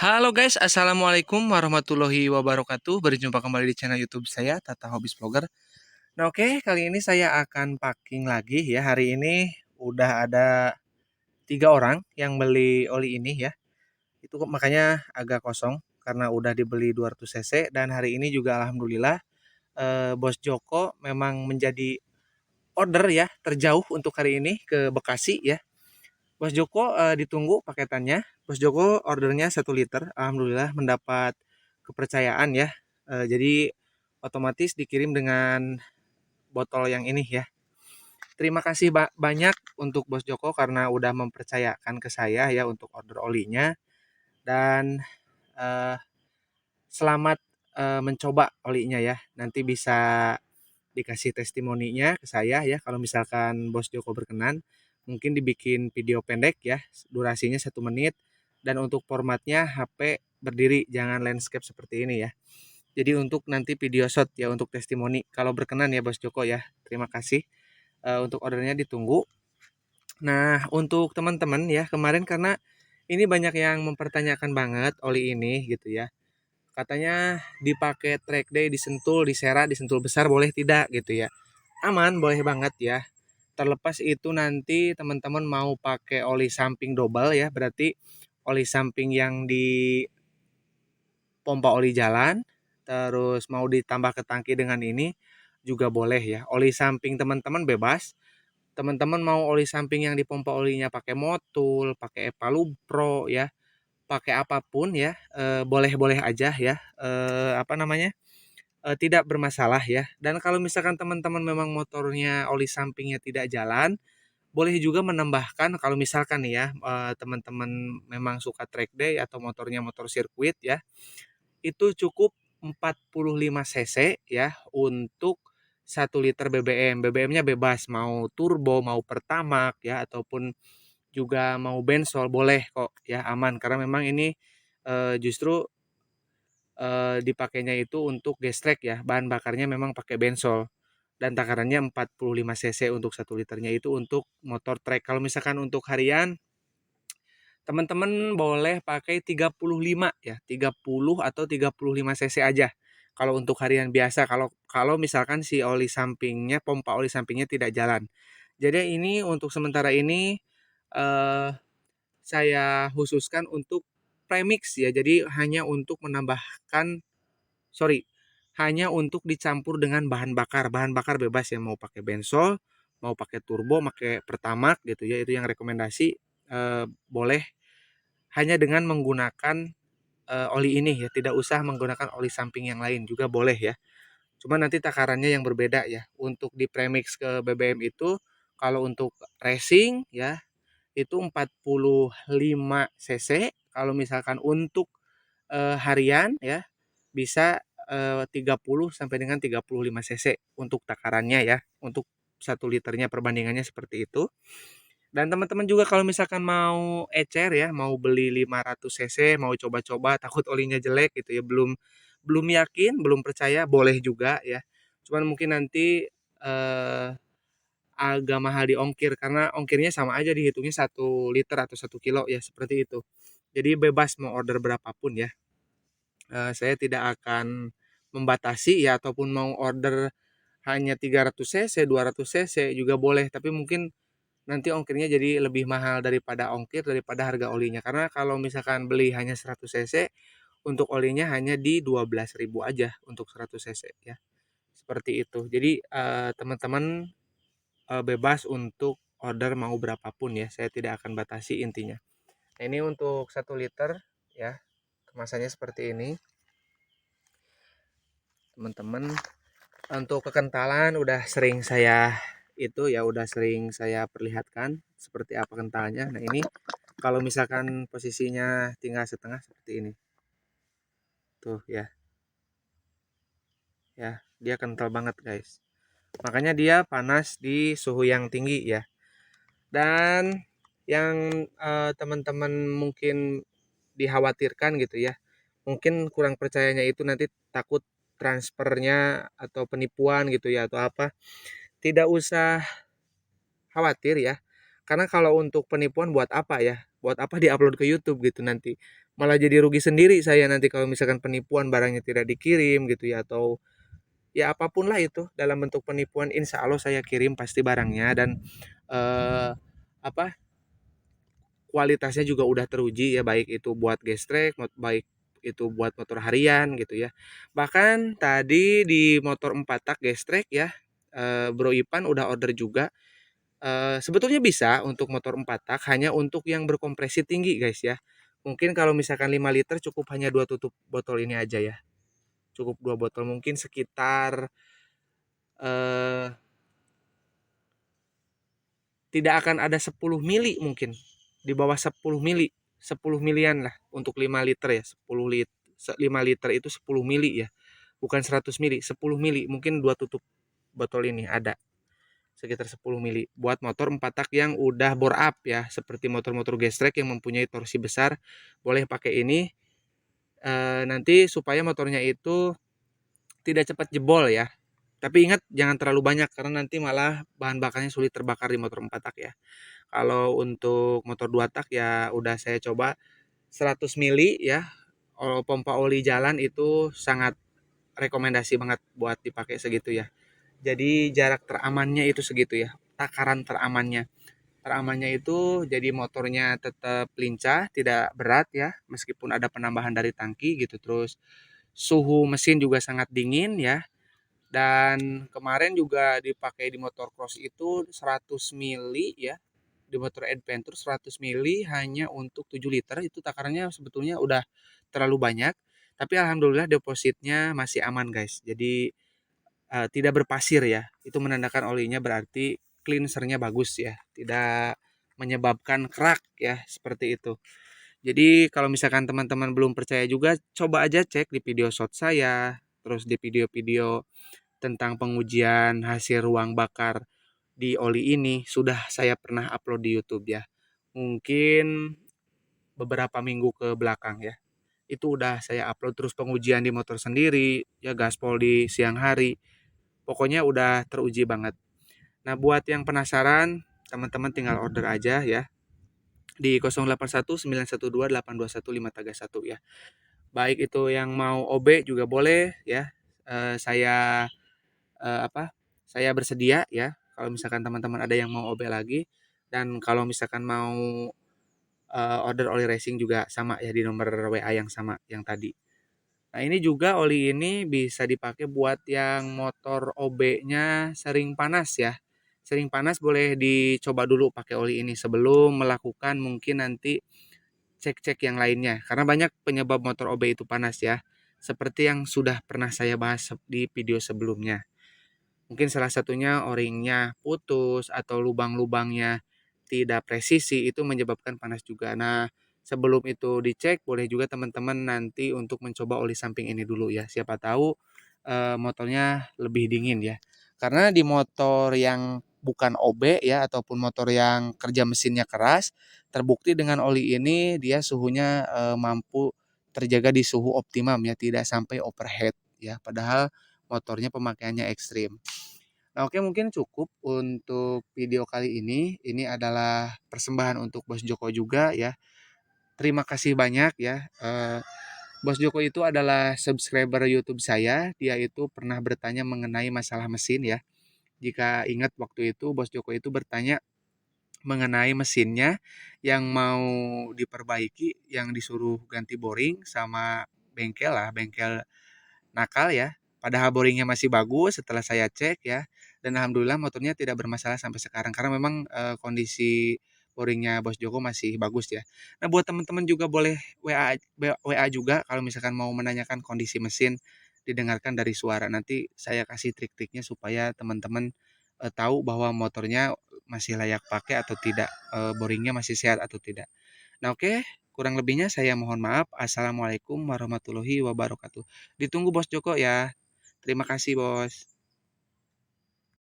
Halo guys, Assalamualaikum warahmatullahi wabarakatuh. Berjumpa kembali di channel YouTube saya, Tata Hobbies Vlogger. Nah oke, kali ini saya akan packing lagi ya. Hari ini udah ada 3 orang yang beli oli ini ya. Itu makanya agak kosong karena udah dibeli 200 cc. Dan hari ini juga alhamdulillah Bos Joko memang menjadi order ya terjauh untuk hari ini ke Bekasi ya. Bos Joko ditunggu paketannya. Bos Joko ordernya 1 liter. Alhamdulillah mendapat kepercayaan ya. Jadi otomatis dikirim dengan botol yang ini ya. Terima kasih banyak untuk Bos Joko karena udah mempercayakan ke saya ya untuk order olinya. Dan eh, selamat mencoba olinya ya. Nanti bisa dikasih testimoninya ke saya ya kalau misalkan Bos Joko berkenan. Mungkin dibikin video pendek ya, durasinya 1 menit. Dan untuk formatnya HP berdiri, jangan landscape seperti ini ya. Jadi untuk nanti video shot ya untuk testimoni. Kalau berkenan ya Bos Joko ya. Terima kasih. Untuk ordernya ditunggu. Nah untuk teman-teman ya kemarin karena ini banyak yang mempertanyakan banget oli ini gitu ya. Katanya dipakai track day, disentul, disera, disentul besar boleh tidak gitu ya. Aman, boleh banget ya. Terlepas itu nanti teman-teman mau pakai oli samping double ya, berarti oli samping yang di pompa oli jalan, terus mau ditambah ke tangki dengan ini juga boleh ya. Oli samping teman-teman bebas. Teman-teman mau oli samping yang dipompa olinya pakai Motul, pakai Epalu Pro ya, pakai apapun ya, boleh-boleh aja ya. Apa namanya? Tidak bermasalah ya. Dan kalau misalkan teman-teman memang motornya oli sampingnya tidak jalan, boleh juga menambahkan kalau misalkan nih ya, teman-teman memang suka track day atau motornya motor sirkuit ya, itu cukup 45 cc ya untuk 1 liter BBM. BBM-nya bebas mau turbo, mau pertamax ya ataupun juga mau bensol boleh kok ya, aman karena memang ini justru dipakainya itu untuk gestrek ya, bahan bakarnya memang pakai bensol dan takarannya 45 cc untuk 1 liternya itu untuk motor trek. Kalau misalkan untuk harian, teman-teman boleh pakai 35 ya, 30 atau 35 cc aja. Kalau untuk harian biasa, kalau kalau misalkan si oli sampingnya, pompa oli sampingnya tidak jalan. Jadi ini untuk sementara ini eh, saya khususkan untuk premix ya. Jadi hanya untuk menambahkan, sorry, hanya untuk dicampur dengan bahan bakar. Bahan bakar bebas ya, mau pakai bensol, mau pakai turbo, pakai pertamax gitu ya. Itu yang rekomendasi boleh hanya dengan menggunakan oli ini ya. Tidak usah menggunakan oli samping yang lain juga boleh ya. Cuma nanti takarannya yang berbeda ya. Untuk di premix ke BBM itu kalau untuk racing ya itu 45 cc. Kalau misalkan untuk harian ya bisa 30 sampai dengan 35 cc untuk takarannya ya. Untuk 1 liternya perbandingannya seperti itu. Dan teman-teman juga kalau misalkan mau ecer ya, mau beli 500 cc, mau coba-coba takut olinya jelek gitu ya, belum belum yakin, belum percaya, boleh juga ya. Cuman mungkin nanti agak mahal di ongkir karena ongkirnya sama aja dihitungnya 1 liter atau 1 kilo ya seperti itu. Jadi bebas mau order berapapun ya. Saya tidak akan membatasi ya ataupun mau order hanya 300 cc, 200 cc juga boleh, tapi mungkin nanti ongkirnya jadi lebih mahal daripada ongkir daripada harga olinya. Karena kalau misalkan beli hanya 100 cc, untuk olinya hanya di 12.000 aja untuk 100 cc ya. Seperti itu. Jadi teman-teman bebas untuk order mau berapapun ya. Saya tidak akan batasi intinya. Nah, ini untuk 1 liter ya. Kemasannya seperti ini. Teman-teman, untuk kekentalan udah sering saya itu ya, udah sering saya perlihatkan seperti apa kentalnya. Nah, ini kalau misalkan posisinya tinggal setengah seperti ini. Tuh ya. Ya, dia kental banget, guys. Makanya dia panas di suhu yang tinggi ya. Dan yang teman-teman mungkin dikhawatirkan gitu ya. Mungkin kurang percayanya itu nanti takut transfernya atau penipuan gitu ya atau apa. Tidak usah khawatir ya. Karena kalau untuk penipuan buat apa ya? Buat apa diupload ke YouTube gitu nanti. malah jadi rugi sendiri saya nanti kalau misalkan penipuan barangnya tidak dikirim gitu ya, atau ya apapun lah itu dalam bentuk penipuan, insya Allah saya kirim pasti barangnya. Dan eh, apa kualitasnya juga udah teruji ya, baik itu buat gestrek, baik itu buat motor harian gitu ya. Bahkan tadi di motor 4 tak gestrek ya, Bro Ipan udah order juga. Sebetulnya bisa untuk motor 4 tak, hanya untuk yang berkompresi tinggi guys ya. Mungkin kalau misalkan 5 liter cukup hanya 2 tutup botol ini aja ya. Cukup 2 botol, mungkin sekitar eh, tidak akan ada 10 mili mungkin. Di bawah 10 mili. 10 milian lah untuk 5 liter ya. 10 liter, 5 liter itu 10 mili ya. Bukan 100 mili, 10 mili. Mungkin 2 tutup botol ini ada. Sekitar 10 mili. Buat motor 4 tak yang udah bore up ya. Seperti motor-motor gestrek yang mempunyai torsi besar. Boleh pakai ini. Nanti supaya motornya itu tidak cepat jebol ya. Tapi ingat jangan terlalu banyak karena nanti malah bahan bakarnya sulit terbakar di motor 4 tak ya. Kalau untuk motor 2 tak ya udah saya coba 100 mili ya. Pompa oli jalan itu sangat rekomendasi banget buat dipakai segitu ya. Jadi jarak teramannya itu segitu ya. Takaran teramannya. Teramannya itu jadi motornya tetap lincah, tidak berat ya, meskipun ada penambahan dari tangki gitu. Terus suhu mesin juga sangat dingin ya. Dan kemarin juga dipakai di motor cross itu 100 mili ya, di motor Adventure 100 mili hanya untuk 7 liter. Itu takarannya sebetulnya udah terlalu banyak, tapi alhamdulillah depositnya masih aman guys. Jadi tidak berpasir ya, itu menandakan olinya berarti cleansernya bagus ya, tidak menyebabkan kerak ya, seperti itu. Jadi kalau misalkan teman-teman belum percaya juga, coba aja cek di video shot saya, terus di video-video tentang pengujian hasil ruang bakar di oli ini sudah saya pernah upload di YouTube ya. Mungkin beberapa minggu ke belakang ya. Itu udah saya upload, terus pengujian di motor sendiri, ya gaspol di siang hari. Pokoknya udah teruji banget. Nah, buat yang penasaran, teman-teman tinggal order aja ya di 081912821531 ya. Baik itu yang mau OB juga boleh ya. Saya apa? Saya bersedia ya. Kalau misalkan teman-teman ada yang mau OB lagi, dan kalau misalkan mau order oli racing juga sama ya, di nomor WA yang sama yang tadi. Nah, ini juga oli ini bisa dipakai buat yang motor OB-nya sering panas ya. Sering panas boleh dicoba dulu pakai oli ini sebelum melakukan mungkin nanti cek-cek yang lainnya. Karena banyak penyebab motor OB itu panas ya. Seperti yang sudah pernah saya bahas di video sebelumnya. Mungkin salah satunya o-ringnya putus atau lubang-lubangnya tidak presisi, itu menyebabkan panas juga. Nah, sebelum itu dicek boleh juga teman-teman nanti untuk mencoba oli samping ini dulu ya. Siapa tahu motornya lebih dingin ya. Karena di motor yang bukan OB ya ataupun motor yang kerja mesinnya keras, terbukti dengan oli ini dia suhunya mampu terjaga di suhu optimum ya, tidak sampai overheat ya. Padahal motornya pemakaiannya ekstrim. Nah, oke, mungkin cukup untuk video kali ini. Ini adalah persembahan untuk Bos Joko juga ya. Terima kasih banyak ya. Bos Joko itu adalah subscriber YouTube saya. Dia itu pernah bertanya mengenai masalah mesin ya. Jika ingat waktu itu Bos Joko itu bertanya mengenai mesinnya yang mau diperbaiki, yang disuruh ganti boring sama bengkel lah, bengkel nakal ya. Padahal boringnya masih bagus setelah saya cek ya. Dan alhamdulillah motornya tidak bermasalah sampai sekarang karena memang kondisi boringnya Bos Joko masih bagus ya. Nah, buat teman-teman juga boleh WA juga kalau misalkan mau menanyakan kondisi mesin, didengarkan dari suara. Nanti saya kasih trik-triknya supaya teman-teman tahu bahwa motornya masih layak pakai atau tidak, boringnya masih sehat atau tidak. Nah, oke, kurang lebihnya saya mohon maaf. Assalamualaikum warahmatullahi wabarakatuh. Ditunggu Bos Joko ya. Terima kasih, Bos.